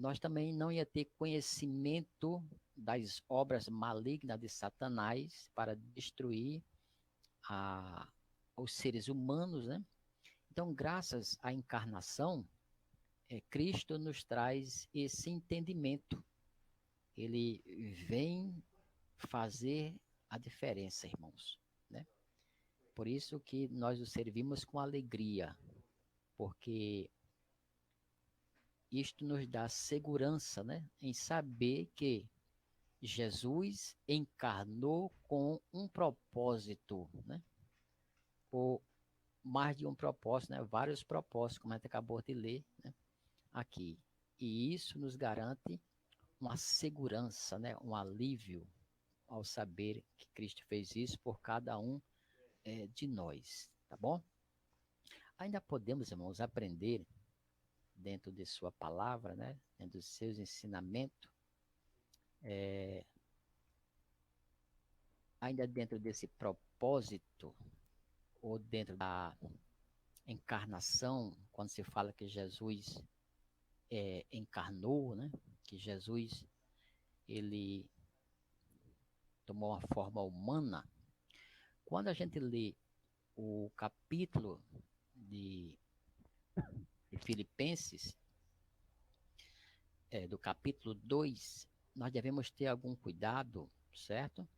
nós também não ia ter conhecimento das obras malignas de Satanás para destruir a, os seres humanos, né? Então, graças à encarnação, Cristo nos traz esse entendimento. Ele vem fazer a diferença, irmãos, né? Por isso que nós o servimos com alegria, porque isto nos dá segurança, né, em saber que Jesus encarnou com um propósito, né? Ou mais de um propósito, né? Vários propósitos, como a gente acabou de ler, né? Aqui. E isso nos garante uma segurança, né? Um alívio ao saber que Cristo fez isso por cada um de nós, tá bom? Ainda podemos, irmãos, aprender dentro de sua palavra, né? Dentro dos seus ensinamentos, ainda dentro desse propósito ou dentro da encarnação, quando se fala que Jesus encarnou, né? Que Jesus ele tomou uma forma humana. Quando a gente lê o capítulo de, de Filipenses, do capítulo 2, nós devemos ter algum cuidado, certo?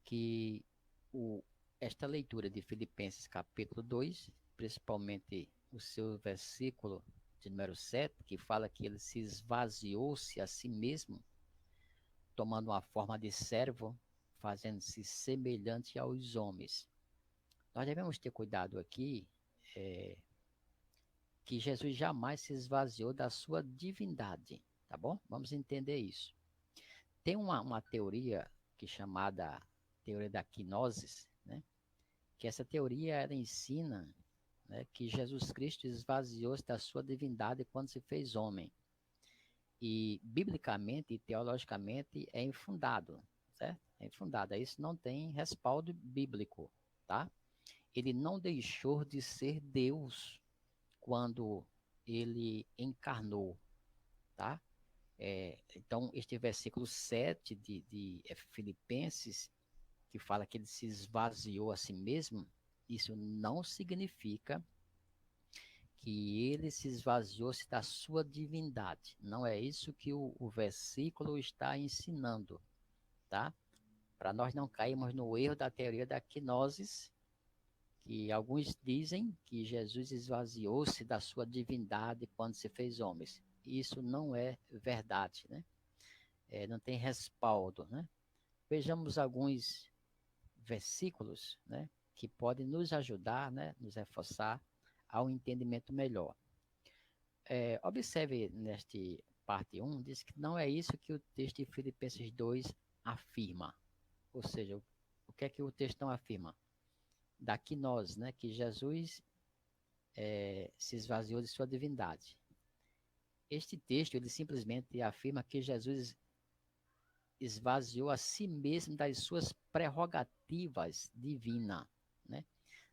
Que o, esta leitura de Filipenses capítulo 2, principalmente o seu versículo de número 7, que fala que ele se esvaziou-se a si mesmo, tomando uma forma de servo, fazendo-se semelhante aos homens. Nós devemos ter cuidado aqui, é, que Jesus jamais se esvaziou da sua divindade, tá bom? Vamos entender isso. Tem uma teoria que é chamada teoria da quinosis, né? Que essa teoria ela ensina, né, que Jesus Cristo esvaziou-se da sua divindade quando se fez homem. E biblicamente e teologicamente é infundado, certo? É infundado. Isso não tem respaldo bíblico, tá? Ele não deixou de ser Deus quando ele encarnou, tá? Então, este versículo 7 de Filipenses, que fala que ele se esvaziou a si mesmo, isso não significa que ele se esvaziou-se da sua divindade. Não é isso que o versículo está ensinando, tá? Para nós não cairmos no erro da teoria da quinosis, que alguns dizem que Jesus esvaziou-se da sua divindade quando se fez homens. Isso não é verdade, né? Não tem respaldo, né? Vejamos alguns versículos, né, que podem nos ajudar, né, nos reforçar ao entendimento melhor. Observe neste parte 1, diz que não é isso que o texto de Filipenses 2 afirma. Ou seja, o que é que o texto não afirma? Da quinose, né, que Jesus se esvaziou de sua divindade. Este texto, ele simplesmente afirma que Jesus esvaziou a si mesmo das suas prerrogativas divinas, né?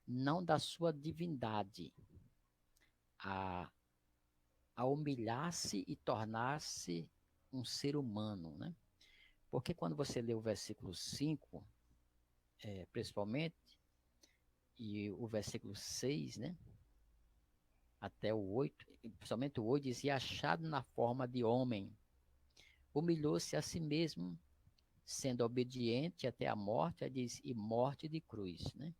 Não da sua divindade, a, a humilhar-se e tornar-se um ser humano, né? Porque quando você lê o versículo 5, principalmente, e o versículo 6, né? Até o 8, principalmente o 8, diz, e achado na forma de homem, humilhou-se a si mesmo, sendo obediente até a morte, diz, e morte de cruz, né?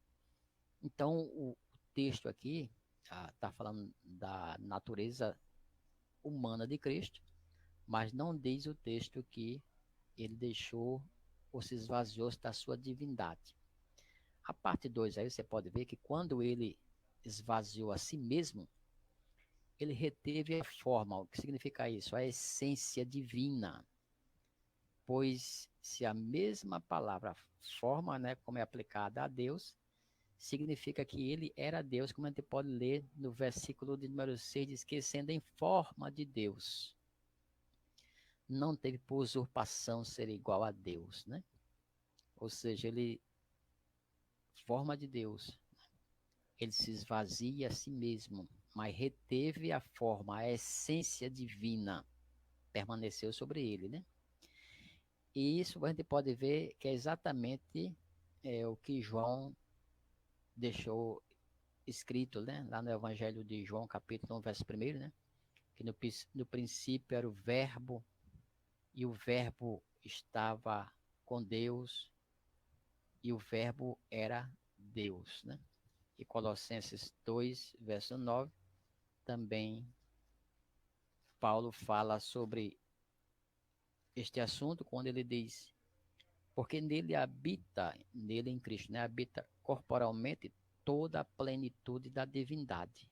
Então, o texto aqui está falando da natureza humana de Cristo, mas não diz o texto que ele deixou ou se esvaziou da sua divindade. A parte 2 aí você pode ver que quando ele esvaziou a si mesmo, ele reteve a forma. O que significa isso? A essência divina. Pois se a mesma palavra forma, né, como é aplicada a Deus, significa que ele era Deus, como a gente pode ler no versículo de número 6, diz que sendo em forma de Deus, não teve por usurpação ser igual a Deus, né? Ou seja, ele, forma de Deus, ele se esvazia a si mesmo, mas reteve a forma, a essência divina. permaneceu sobre ele, né? E isso a gente pode ver que é exatamente o que João deixou escrito, né? Lá no Evangelho de João, capítulo 1, verso 1, né? Que no princípio era o verbo, e o verbo estava com Deus, e o verbo era Deus, né? E Colossenses 2, verso 9, também Paulo fala sobre este assunto quando ele diz: porque nele em Cristo, né, habita corporalmente toda a plenitude da divindade,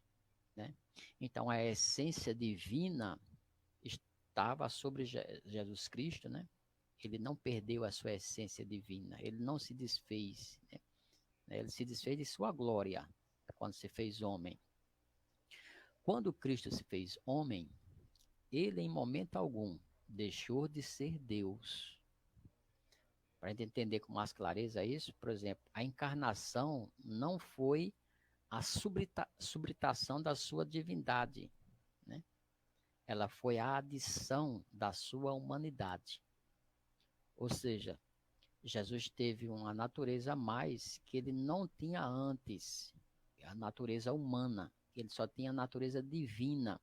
né? Então a essência divina estava sobre Jesus Cristo, né? Ele não perdeu a sua essência divina, ele não se desfez, né? Ele se desfez de sua glória quando se fez homem. Quando Cristo se fez homem, ele em momento algum deixou de ser Deus. Para a gente entender com mais clareza isso, por exemplo, a encarnação não foi a subritação da sua divindade, né? Ela foi a adição da sua humanidade. Ou seja, Jesus teve uma natureza a mais que ele não tinha antes, a natureza humana, ele só tinha a natureza divina,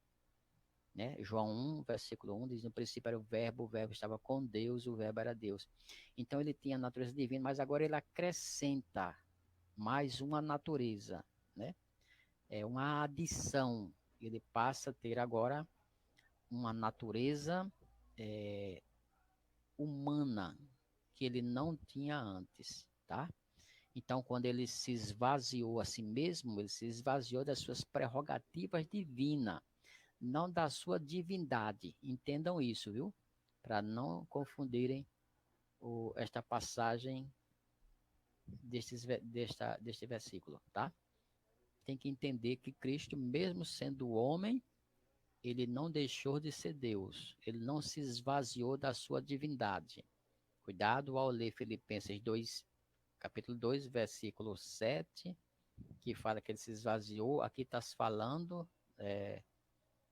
né? João 1, versículo 1 diz: no princípio era o verbo estava com Deus, o verbo era Deus. Então ele tinha a natureza divina, mas agora ele acrescenta mais uma natureza, né? É uma adição. Ele passa a ter agora uma natureza humana que ele não tinha antes, tá? Então, quando ele se esvaziou a si mesmo, ele se esvaziou das suas prerrogativas divinas, não da sua divindade. Entendam isso, viu? Para não confundirem esta passagem deste versículo, tá? Tem que entender que Cristo, mesmo sendo homem, ele não deixou de ser Deus, ele não se esvaziou da sua divindade. Cuidado ao ler Filipenses 2, capítulo 2, versículo 7, que fala que ele se esvaziou, aqui está se falando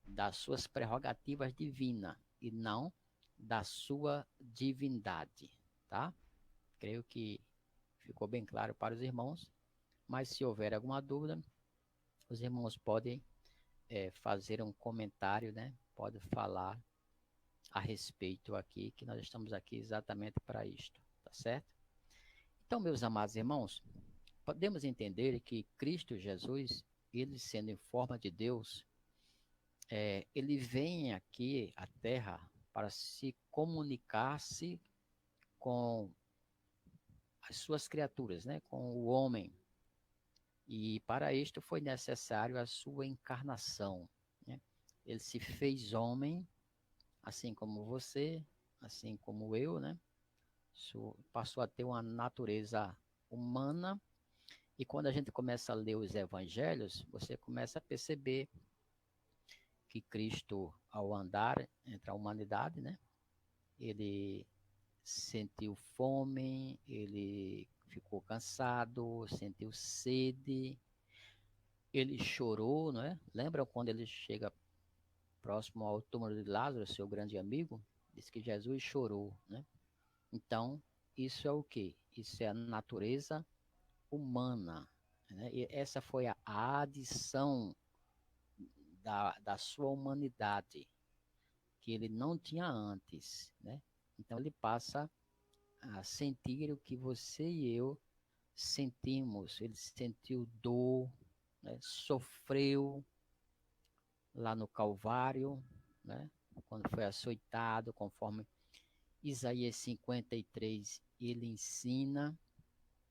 das suas prerrogativas divinas e não da sua divindade, tá? Creio que ficou bem claro para os irmãos, mas se houver alguma dúvida, os irmãos podem fazer um comentário, né? Pode falar a respeito aqui, que nós estamos aqui exatamente para isto, tá certo? Então, meus amados irmãos, podemos entender que Cristo Jesus, ele sendo em forma de Deus, ele vem aqui à Terra para se comunicar-se com as suas criaturas, né? Com o homem. E para isto foi necessário a sua encarnação, né? Ele se fez homem, assim como você, assim como eu, né? Passou a ter uma natureza humana. E quando a gente começa a ler os evangelhos, você começa a perceber que Cristo, ao andar entre a humanidade, né? Ele sentiu fome, ele ficou cansado, sentiu sede, ele chorou, não é? Lembra quando ele chega próximo ao túmulo de Lázaro, seu grande amigo? Diz que Jesus chorou, né? Então, isso é o quê? Isso é a natureza humana, né? E essa foi a adição da sua humanidade, que ele não tinha antes, né? Então, ele passa a sentir o que você e eu sentimos. Ele sentiu dor, né? Sofreu lá no Calvário, né? Quando foi açoitado, conforme Isaías 53 ele ensina,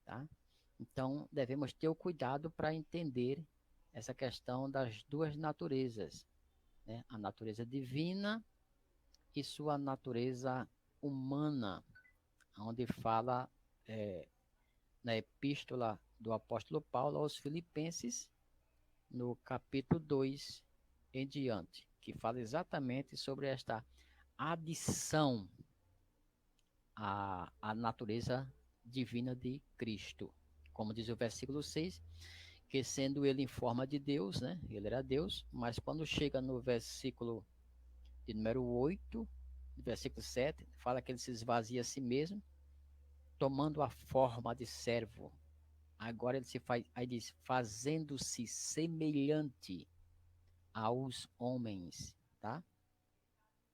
tá? Então, devemos ter o cuidado para entender essa questão das duas naturezas, né? A natureza divina e sua natureza humana, onde fala na epístola do apóstolo Paulo aos Filipenses, no capítulo 2 em diante, que fala exatamente sobre esta adição à natureza divina de Cristo. Como diz o versículo 6, que sendo ele em forma de Deus, né? Ele era Deus, mas quando chega no versículo de número 8, versículo 7, fala que ele se esvazia a si mesmo, tomando a forma de servo. Agora ele se faz, aí diz, fazendo-se semelhante aos homens, tá?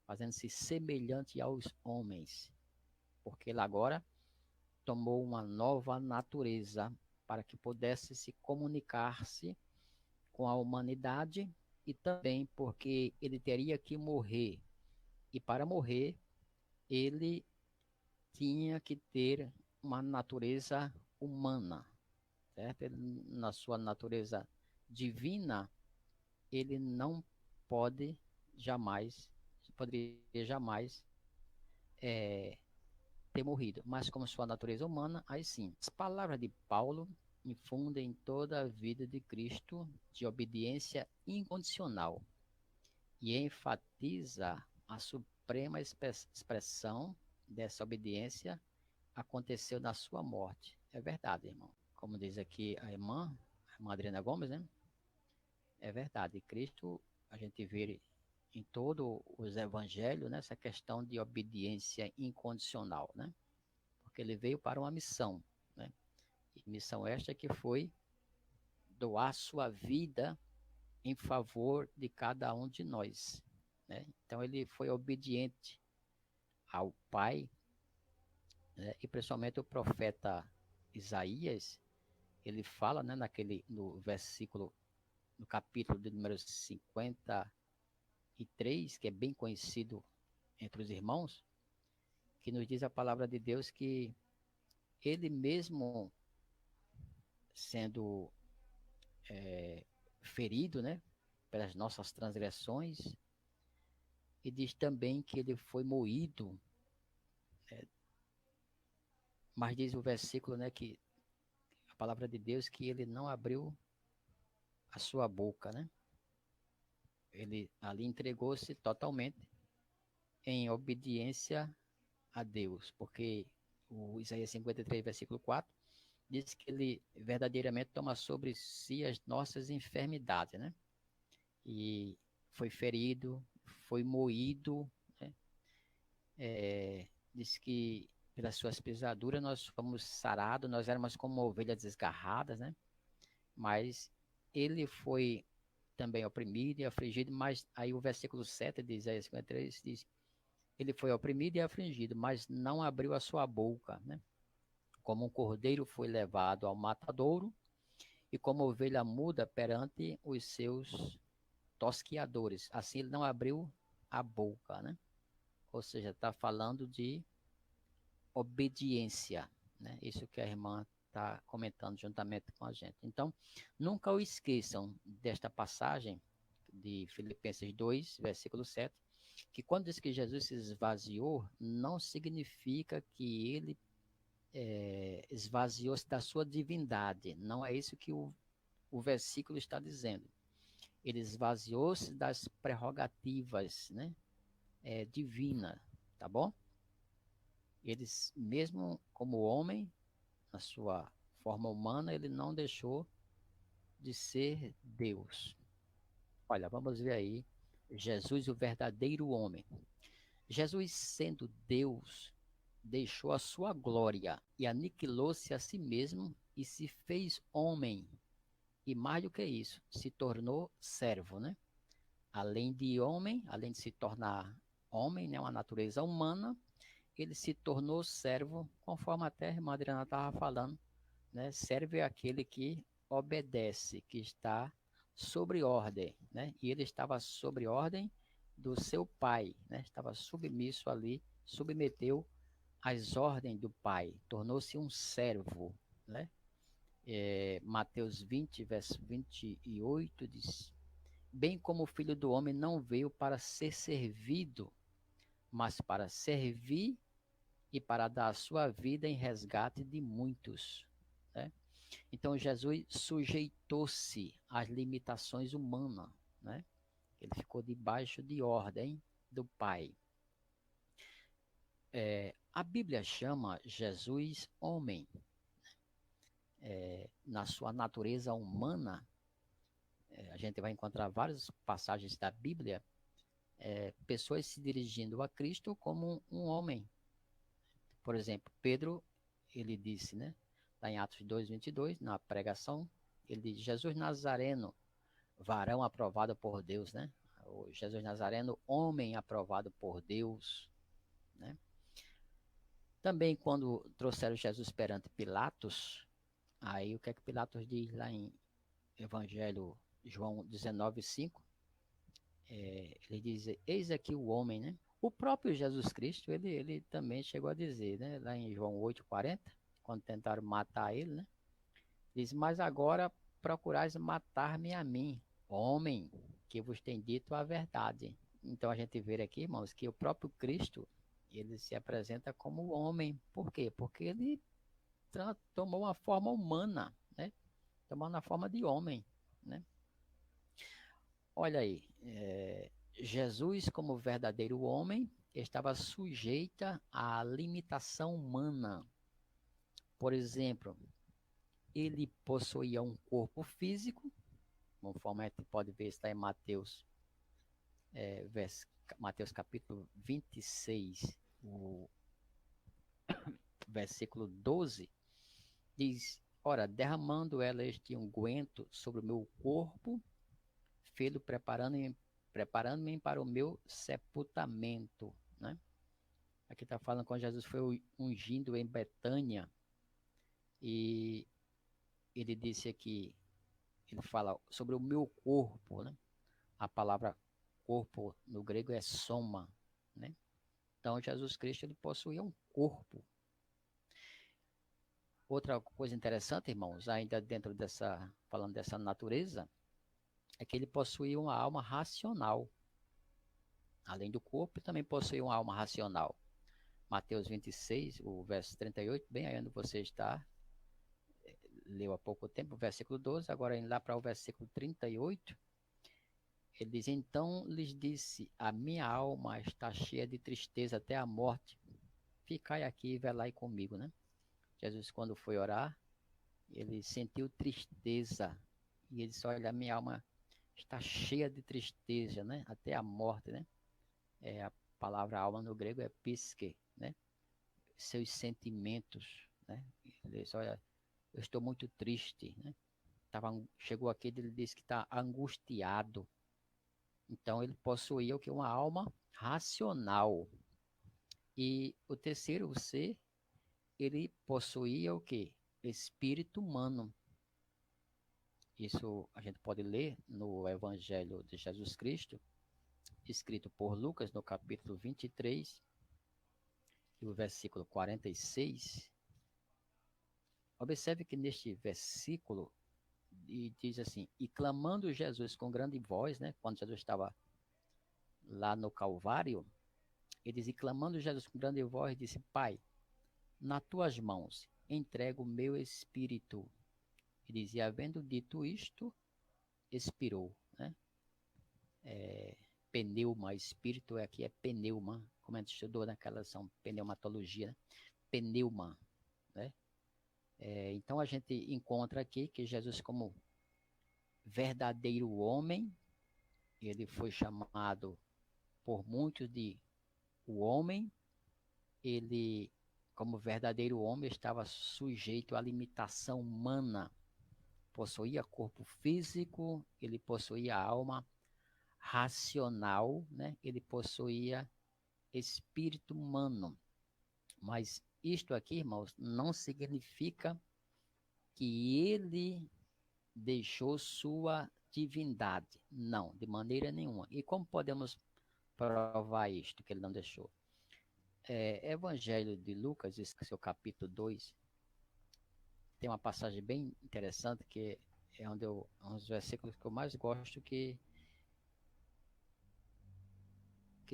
Fazendo-se semelhante aos homens, porque ele agora tomou uma nova natureza para que pudesse se comunicar-se com a humanidade e também porque ele teria que morrer. E para morrer, ele tinha que ter uma natureza humana, certo? Ele, na sua natureza divina, ele não pode jamais, poderia jamais é, ter morrido, mas como sua natureza humana, aí sim. As palavras de Paulo infundem toda a vida de Cristo de obediência incondicional e enfatiza a suprema expressão dessa obediência aconteceu na sua morte. É verdade, irmão. Como diz aqui a irmã Adriana Gomes, né? É verdade. Cristo, a gente vê em todos os evangelhos, né, essa questão de obediência incondicional, né? Porque ele veio para uma missão, né? E missão esta que foi doar sua vida em favor de cada um de nós, né? Então ele foi obediente ao Pai, né? E principalmente o profeta Isaías, ele fala, né, no versículo, no capítulo de número 53, que é bem conhecido entre os irmãos, que nos diz a palavra de Deus que ele mesmo sendo ferido, né, pelas nossas transgressões, e diz também que ele foi moído, mas diz o versículo, né, que a palavra de Deus que ele não abriu a sua boca, né? Ele ali entregou-se totalmente em obediência a Deus, porque o Isaías 53, versículo 4, diz que ele verdadeiramente toma sobre si as nossas enfermidades, né? E foi ferido, foi moído, né? Diz que pelas suas pisaduras nós fomos sarados, nós éramos como ovelhas desgarradas, né? Mas ele foi também oprimido e afligido, mas aí o versículo 7 de Isaías 53 diz, ele foi oprimido e afligido, mas não abriu a sua boca, né? Como um cordeiro foi levado ao matadouro, e como ovelha muda perante os seus tosquiadores. Assim ele não abriu a boca, né? Ou seja, está falando de obediência, né? Isso que a irmã está comentando juntamente com a gente. Então, nunca o esqueçam desta passagem de Filipenses 2, versículo 7, que quando diz que Jesus se esvaziou, não significa que ele esvaziou-se da sua divindade. Não é isso que o versículo está dizendo. Ele esvaziou-se das prerrogativas, né, divina, tá bom? Eles, mesmo como homem, na sua forma humana, ele não deixou de ser Deus. Olha, vamos ver aí Jesus, o verdadeiro homem. Jesus, sendo Deus, deixou a sua glória e aniquilou-se a si mesmo e se fez homem. E mais do que isso, se tornou servo, né? Além de homem, além de se tornar homem, né, uma natureza humana, ele se tornou servo, conforme até a irmã Adriana estava falando, né? Servo é aquele que obedece, que está sobre ordem, né? E ele estava sobre ordem do seu pai, né? Estava submisso ali, submeteu às ordens do pai, tornou-se um servo, né? Mateus 20, verso 28 diz: bem como o filho do homem não veio para ser servido, mas para servir e para dar a sua vida em resgate de muitos, né? Então Jesus sujeitou-se às limitações humanas, né? Ele ficou debaixo de ordem do Pai. A Bíblia chama Jesus homem. Na sua natureza humana, a gente vai encontrar várias passagens da Bíblia pessoas se dirigindo a Cristo como um homem. Por exemplo, Pedro, ele disse, né, lá em Atos 2:22, na pregação, ele diz: Jesus Nazareno, varão aprovado por Deus, né? O Jesus Nazareno, homem aprovado por Deus, né? Também quando trouxeram Jesus perante Pilatos, aí o que é que Pilatos diz lá em Evangelho João 19:5? Ele diz: eis aqui o homem, né? O próprio Jesus Cristo, ele também chegou a dizer, né? Lá em João 8:40, quando tentaram matar ele, né? Diz: mas agora procurais matar-me a mim, homem, que vos tem dito a verdade. Então a gente vê aqui, irmãos, que o próprio Cristo, ele se apresenta como homem. Por quê? Porque ele tomou uma forma humana, né? Tomou uma forma de homem, né? Olha aí, Jesus, como verdadeiro homem, estava sujeita à limitação humana. Por exemplo, ele possuía um corpo físico, conforme a gente pode ver, está em Mateus, Mateus capítulo 26, o versículo 12, diz: ora, derramando ela este unguento sobre o meu corpo, fê-lo preparando-me para o meu sepultamento, né? Aqui está falando quando Jesus foi ungindo em Betânia, e ele disse aqui, ele fala sobre o meu corpo, né? A palavra corpo no grego é soma, né? Então Jesus Cristo ele possuía um corpo. Outra coisa interessante, irmãos, ainda dentro dessa, falando dessa natureza, é que ele possuía uma alma racional. Além do corpo, também possuía uma alma racional. Mateus 26, o verso 38, bem aí onde você está, leu há pouco tempo, o versículo 12, agora indo lá para o versículo 38, ele diz: então lhes disse, a minha alma está cheia de tristeza até a morte, ficai aqui e velai comigo, né? Jesus, quando foi orar, ele sentiu tristeza, e ele disse: olha, a minha alma está cheia de tristeza, né? Até a morte, né? A palavra alma no grego é psique, né? Seus sentimentos, né? Ele disse: olha, eu estou muito triste, né? Chegou aqui, ele disse que está angustiado. Então ele possuía o que? Uma alma racional. E o terceiro, o ser, ele possuía o que? Espírito humano. Isso a gente pode ler no Evangelho de Jesus Cristo, escrito por Lucas, no capítulo 23, e o versículo 46. Observe que neste versículo diz assim: e clamando Jesus com grande voz, né, quando Jesus estava lá no Calvário, ele diz: e clamando Jesus com grande voz, disse: Pai, nas tuas mãos entrego o meu espírito. E dizia: havendo dito isto, expirou, né? Pneuma, espírito aqui é pneuma, como a gente estudou naquela lição, pneumatologia, né? Pneuma, né? Então a gente encontra aqui que Jesus, como verdadeiro homem, ele foi chamado por muitos de o homem. Ele, como verdadeiro homem, estava sujeito à limitação humana, possuía corpo físico, ele possuía alma racional, né? Ele possuía espírito humano. Mas isto aqui, irmãos, não significa que ele deixou sua divindade. Não, de maneira nenhuma. E como podemos provar isto, que ele não deixou? Evangelho de Lucas, seu capítulo 2, tem uma passagem bem interessante, que é um dos versículos que eu mais gosto, que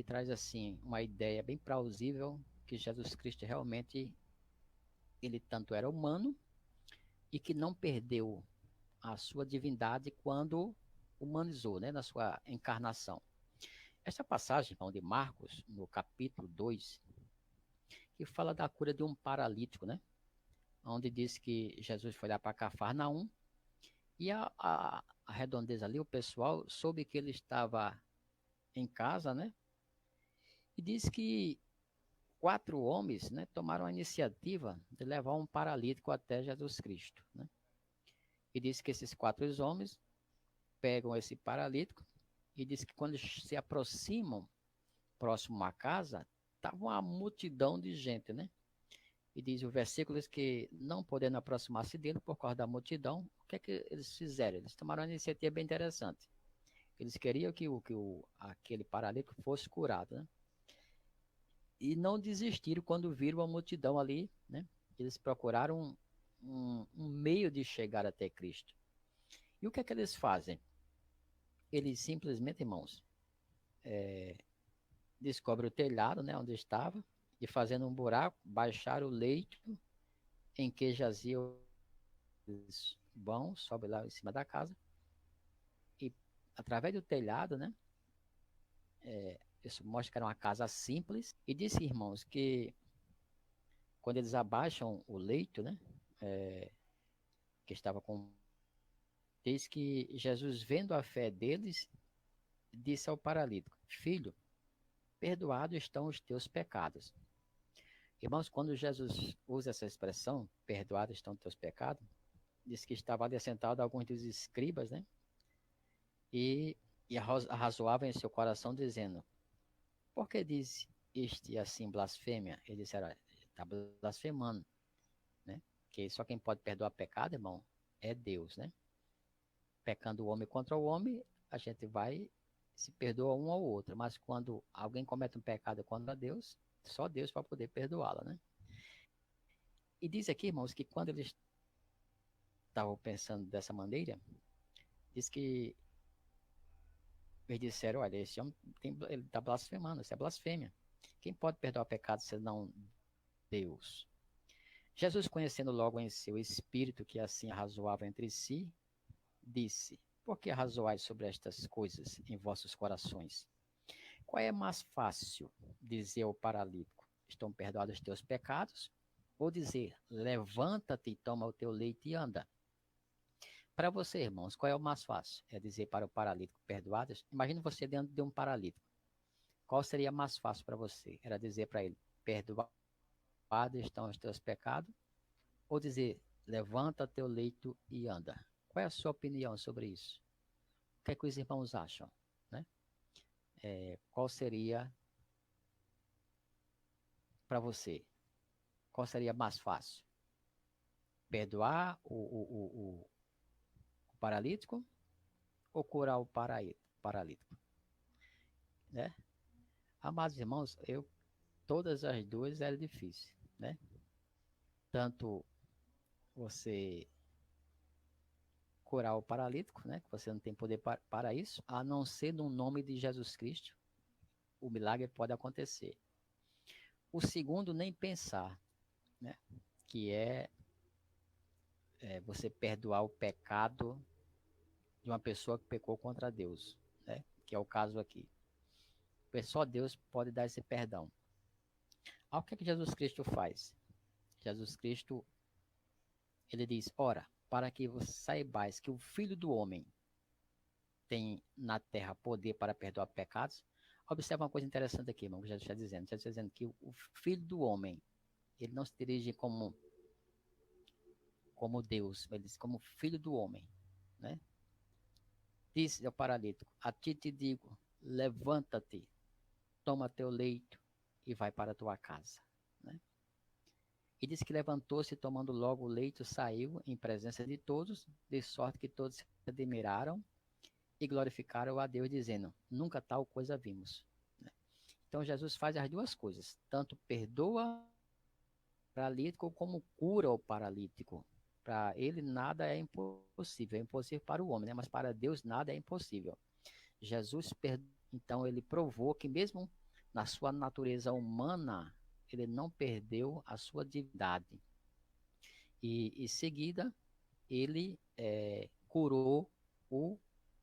traz assim uma ideia bem plausível que Jesus Cristo realmente ele tanto era humano e que não perdeu a sua divindade quando humanizou, né, na sua encarnação. Essa passagem, irmão, de Marcos, no capítulo 2, que fala da cura de um paralítico, né? Onde diz que Jesus foi lá para Cafarnaum e a redondeza ali, o pessoal soube que ele estava em casa, né? E diz que 4 homens, né, tomaram a iniciativa de levar um paralítico até Jesus Cristo, né? E diz que esses 4 homens pegam esse paralítico e diz que quando se aproximam próximo à casa, estava uma multidão de gente, né? E diz o versículo que não podendo aproximar-se dele por causa da multidão, o que é que eles fizeram? Eles tomaram uma iniciativa bem interessante. Eles queriam que aquele paralítico fosse curado, né? E não desistiram quando viram a multidão ali, né? Eles procuraram um meio de chegar até Cristo. E o que é que eles fazem? Eles simplesmente, irmãos, descobrem o telhado, né, onde estava, e fazendo um buraco, baixaram o leito em que jaziam os bons, sobe lá em cima da casa, e através do telhado, né, isso mostra que era uma casa simples, e disse, irmãos, que quando eles abaixam o leito, né, é, que estava com. Diz que Jesus, vendo a fé deles, disse ao paralítico: Filho, perdoados estão os teus pecados. Irmãos, quando Jesus usa essa expressão, perdoados estão os teus pecados, diz que estava ali sentado alguns dos escribas, né? E, e arrazoavam em seu coração, dizendo: Por que diz este assim blasfêmia? Ele disse: Está blasfemando, né? Que só quem pode perdoar pecado, irmão, é Deus, né? Pecando o homem contra o homem, a gente vai se perdoa um ao outro, mas quando alguém comete um pecado contra Deus, só Deus para poder perdoá-la, né? E diz aqui, irmãos, que quando eles estavam pensando dessa maneira, diz que eles disseram, olha, esse homem ele está blasfemando, isso é blasfêmia. Quem pode perdoar o pecado senão Deus? Jesus, conhecendo logo em seu espírito que assim arrazoava entre si, disse: Por que arrazoais sobre estas coisas em vossos corações? Qual é mais fácil dizer ao paralítico: Estão perdoados os teus pecados? Ou dizer: Levanta-te e toma o teu leito e anda? Para você, irmãos, qual é o mais fácil? É dizer para o paralítico: Perdoados? Imagine você dentro de um paralítico. Qual seria mais fácil para você? Era dizer para ele: Perdoados estão os teus pecados? Ou dizer: Levanta teu leito e anda? Qual é a sua opinião sobre isso? O que é que os irmãos acham? Né? Qual seria para você? Qual seria mais fácil? Perdoar o paralítico ou curar o paralítico? Né? Amados irmãos, todas as duas eram difíceis, né? Tanto você curar o paralítico, né? Que você não tem poder para isso, a não ser no nome de Jesus Cristo, o milagre pode acontecer. O segundo, nem pensar, né? Que é você perdoar o pecado de uma pessoa que pecou contra Deus, né? Que é o caso aqui. Só Deus pode dar esse perdão. O que é que Jesus Cristo faz? Jesus Cristo, ele diz: Ora, para que vos saibais que o Filho do Homem tem na terra poder para perdoar pecados. Observa uma coisa interessante aqui, irmão, que Jesus está dizendo. Jesus está dizendo que o Filho do Homem, ele não se dirige como Deus, ele diz como Filho do Homem, né? Disse ao paralítico: A ti te digo, levanta-te, toma teu leito e vai para a tua casa, né? E disse que levantou-se, tomando logo o leito, saiu em presença de todos, de sorte que todos se admiraram e glorificaram a Deus, dizendo: Nunca tal coisa vimos. Né? Então Jesus faz as duas coisas, tanto perdoa o paralítico como cura o paralítico. Para ele nada é impossível, é impossível para o homem, né? Mas para Deus nada é impossível. Jesus, então, ele provou que mesmo na sua natureza humana, ele não perdeu a sua divindade. E em seguida, ele curou o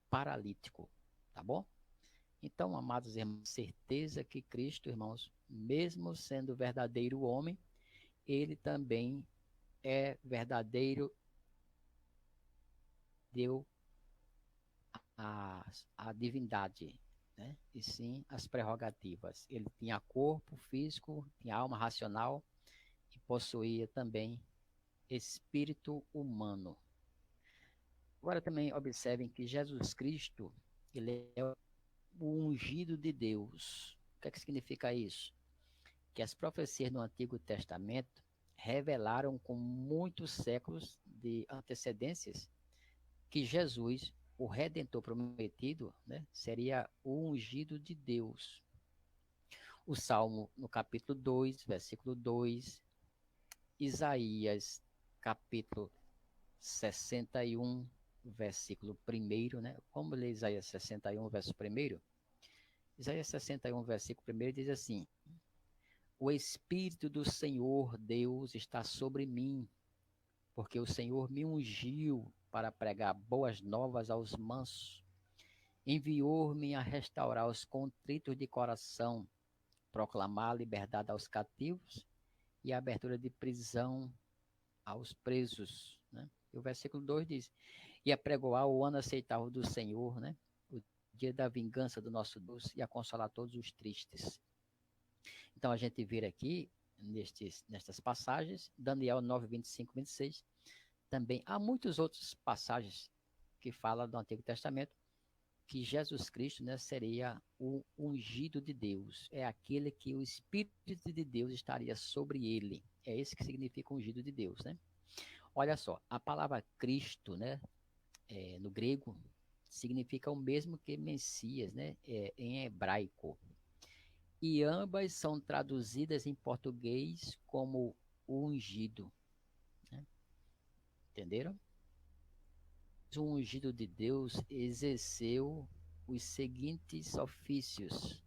paralítico, tá bom? Então, amados irmãos, certeza que Cristo, irmãos, mesmo sendo verdadeiro homem, ele também é verdadeiro, deu a divindade. né? E sim as prerrogativas. Ele tinha corpo físico, tinha alma racional e possuía também espírito humano. Agora também observem que Jesus Cristo, ele é o ungido de Deus. O que é que significa isso? Que as profecias no Antigo Testamento revelaram com muitos séculos de antecedências que Jesus, o Redentor prometido, né, seria o ungido de Deus. O Salmo, no capítulo 2, versículo 2, Isaías, capítulo 61, versículo 1, né? Vamos ler Isaías 61, verso 1. Isaías 61, versículo 1 diz assim: O Espírito do Senhor Deus está sobre mim, porque o Senhor me ungiu para pregar boas novas aos mansos, enviou-me a restaurar os contritos de coração, proclamar a liberdade aos cativos e a abertura de prisão aos presos, né? E o versículo 2 diz: E apregoar o ano aceitável do Senhor, né? O dia da vingança do nosso Deus e a consolar todos os tristes. Então a gente vê aqui, nestas passagens, Daniel 9, 25, 26, também há muitas outras passagens que falam do Antigo Testamento, que Jesus Cristo, né, seria o ungido de Deus. É aquele que o Espírito de Deus estaria sobre ele. É esse que significa ungido de Deus, né? Olha só, a palavra Cristo, né, no grego, significa o mesmo que Messias, né, em hebraico. E ambas são traduzidas em português como o ungido, né? Entenderam? O ungido de Deus exerceu os seguintes ofícios: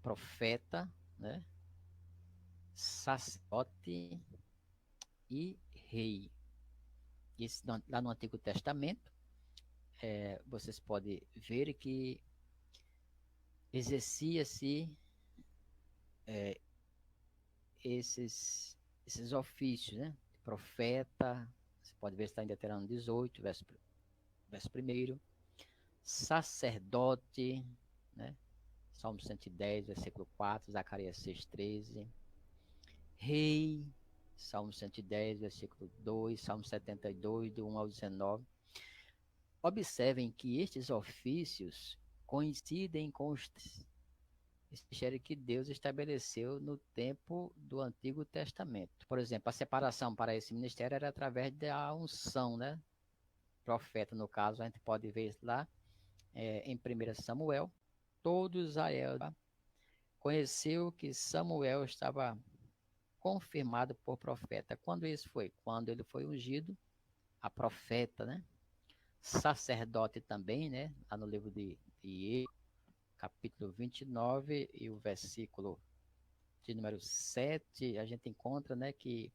profeta, né, sacerdote e rei. Isso lá no Antigo Testamento, vocês podem ver que exercia-se esses ofícios, né? Profeta, você pode ver se está em Deuteronômio 18, verso 1, sacerdote, né? Salmo 110, versículo 4, Zacarias 6, 13, rei, Salmo 110, versículo 2, Salmo 72, do 1 ao 19. Observem que estes ofícios coincidem com os ministério que Deus estabeleceu no tempo do Antigo Testamento. Por exemplo, a separação para esse ministério era através da unção, né? Profeta, no caso, a gente pode ver isso lá em 1 Samuel. Todo Israel conheceu que Samuel estava confirmado por profeta. Quando isso foi? Quando ele foi ungido a profeta, né? Sacerdote também, né? Lá no livro de capítulo 29 e o versículo de número 7, a gente encontra, né, que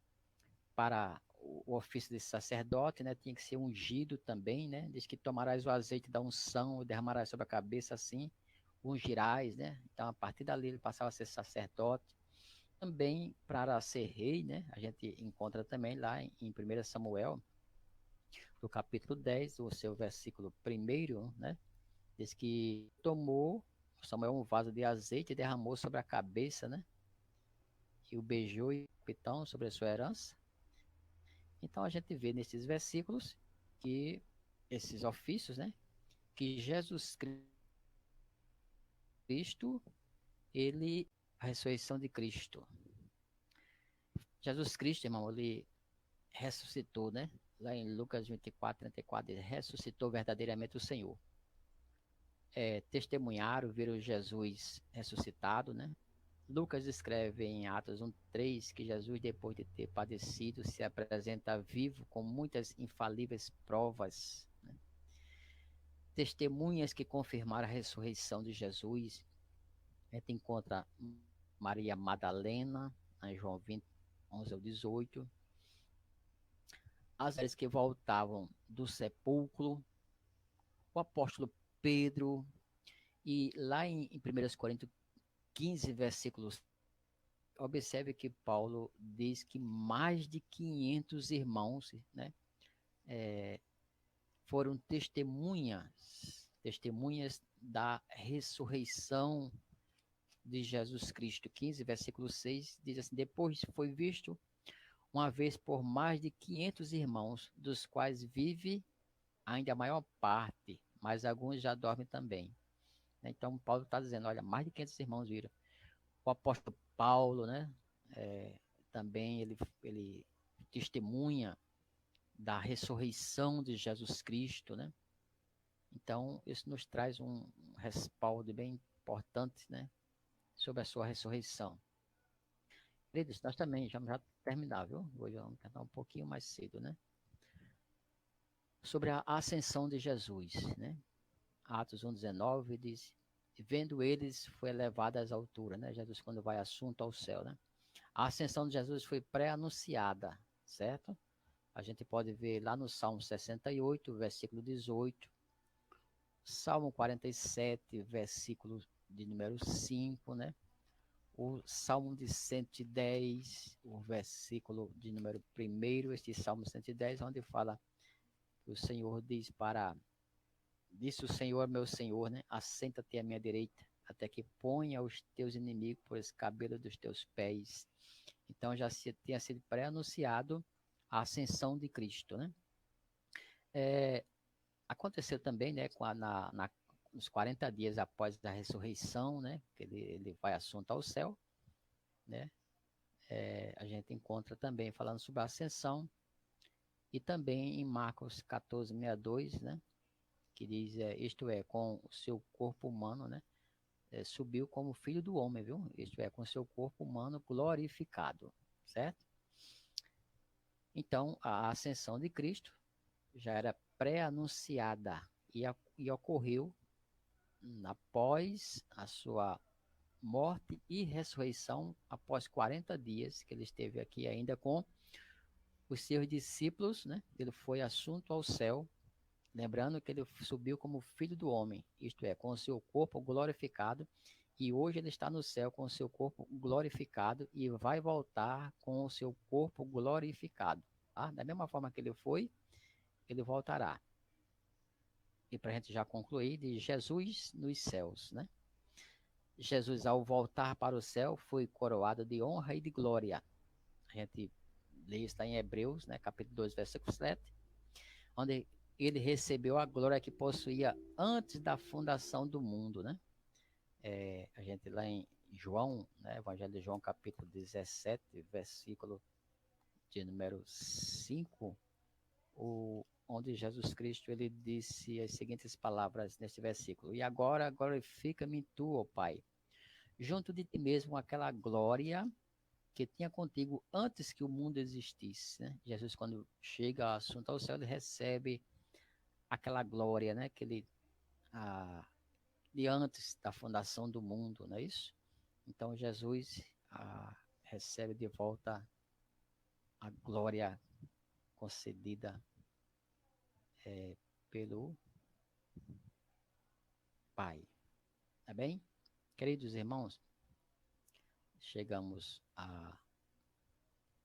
para o ofício de sacerdote, né, tinha que ser ungido também, né? Diz que tomarás o azeite da unção e derramarás sobre a cabeça, assim, ungirás, né? Então, a partir dali ele passava a ser sacerdote. Também para ser rei, né? A gente encontra também lá em 1 Samuel, no capítulo 10, o seu versículo 1, né? Diz que tomou Samuel um vaso de azeite e derramou sobre a cabeça, né? E o beijou e capitão sobre a sua herança. Então a gente vê nesses versículos que esses ofícios, né? Que Jesus Cristo, ele, a ressurreição de Cristo. Jesus Cristo, irmão, ele ressuscitou, né? Lá em Lucas 24, 34, ele ressuscitou verdadeiramente o Senhor. Testemunharam, viram Jesus ressuscitado, né? Lucas escreve em Atos 1:3 que Jesus, depois de ter padecido, se apresenta vivo com muitas infalíveis provas, né? Testemunhas que confirmaram a ressurreição de Jesus. A gente encontra Maria Madalena, em João 20, 11 ao 18. As mulheres que voltavam do sepulcro, o apóstolo Pedro, e lá em 1 Coríntios 15, versículos, observe que Paulo diz que mais de 500 irmãos, né, foram testemunhas da ressurreição de Jesus Cristo. 15, versículo 6, diz assim: depois foi visto uma vez por mais de 500 irmãos, dos quais vive ainda a maior parte, mas alguns já dormem também. Então, Paulo está dizendo, olha, mais de 500 irmãos viram. O apóstolo Paulo, né, também ele testemunha da ressurreição de Jesus Cristo, né? Então, isso nos traz um respaldo bem importante, né, sobre a sua ressurreição. Queridos, nós também já terminar, viu? Hoje vamos tentar um pouquinho mais cedo, né? Sobre a ascensão de Jesus, né? Atos 1:19 diz: vendo eles, foi elevado às alturas, né? Jesus, quando vai assunto ao céu, né? A ascensão de Jesus foi pré-anunciada, certo? A gente pode ver lá no Salmo 68, versículo 18, Salmo 47, versículo de número 5, né? O Salmo de 110, o versículo de número 1, este Salmo 110, onde fala que o Senhor diz disse o Senhor, meu Senhor, né? Assenta-te à minha direita, até que ponha os teus inimigos por escabelo dos teus pés. Então já tinha sido pré-anunciado a ascensão de Cristo, né? Aconteceu também, né, nos 40 dias após a ressurreição, né, que ele vai assunto ao céu, né? A gente encontra também falando sobre a ascensão e também em Marcos 14:62, né, que diz, isto é, com o seu corpo humano, né, subiu como filho do homem, viu? Isto é, com o seu corpo humano glorificado, certo? Então, a ascensão de Cristo já era pré-anunciada e ocorreu após a sua morte e ressurreição, após 40 dias que ele esteve aqui ainda com os seus discípulos, né? Ele foi assunto ao céu, lembrando que ele subiu como filho do homem, isto é, com o seu corpo glorificado, e hoje ele está no céu com o seu corpo glorificado e vai voltar com o seu corpo glorificado. Tá? Da mesma forma que ele foi, ele voltará. E para a gente já concluir, de Jesus nos céus, né? Jesus, ao voltar para o céu, foi coroado de honra e de glória. A gente lê isso em Hebreus, né, capítulo 2, versículo 7, onde ele recebeu a glória que possuía antes da fundação do mundo, né? A gente lá em João, né, Evangelho de João, capítulo 17, versículo de número 5, onde Jesus Cristo ele disse as seguintes palavras neste versículo: e agora glorifica-me tu, ó Pai, junto de ti mesmo aquela glória que tinha contigo antes que o mundo existisse, né? Jesus, quando chega assunto ao céu, ele recebe aquela glória, né? De antes da fundação do mundo, não é isso? Então Jesus recebe de volta a glória concedida pelo Pai. Tá bem? Queridos irmãos, chegamos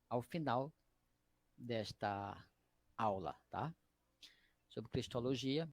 ao final desta aula, tá? Sobre Cristologia.